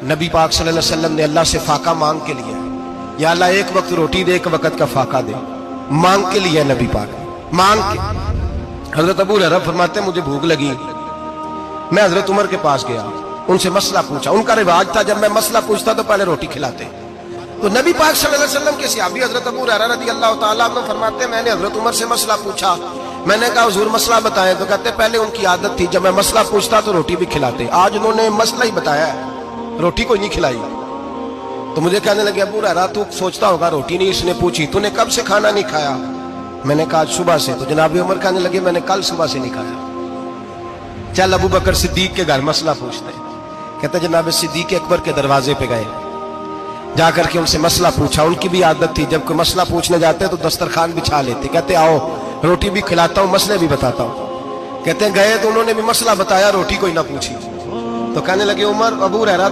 नबी पाक सल्लल्लाहु अलैहि वसल्लम ने अल्लाह से फाका मांग के लिया, या अल्लाह एक वक्त रोटी दे, एक वक्त का फाका दे, मांग के लिया नबी पाक मांग के। हजरत अबू हुरैरा फरमाते मुझे भूख लगी, मैं हजरत उमर के पास गया, उनसे मसला पूछा। उनका रिवाज था जब मैं मसला पूछता तो पहले रोटी खिलाते। तो नबी पाक सल्लल्लाहु अलैहि वसल्लम के सहाबी हजरत अबू हुरैरा रज़ी अल्लाह तआला अन्हु फरमाते मैंने हजरत उमर से मसला पूछा। मैंने कहा हुजूर मसला बताएं। तो कहते पहले उनकी आदत थी जब मैं मसला पूछता तो रोटी भी खिलाते, आज उन्होंने मसला ही बताया है, रोटी कोई नहीं खिलाई। तो मुझे कहने लगे अबू हुरैरा तू सोचता होगा रोटी नहीं इसने पूछी, तूने कब से खाना नहीं खाया? मैंने कहा सुबह से। तो जनाब उमर कहने लगे मैंने कल सुबह से नहीं खाया। चल अबू बकर सिद्दीक के घर मसला पूछते। कहते जनाब सिद्दीक अकबर के दरवाजे पे गए, जाकर के उनसे मसला पूछा। उनकी भी आदत थी जब कोई मसला पूछने जाते तो दस्तरखान बिछा लेते, कहते आओ रोटी भी खिलाता हूँ मसले भी बताता हूँ। कहते गए तो उन्होंने भी मसला बताया, रोटी कोई ना पूछी। तो कहने लगे उमर अबू हुरैरा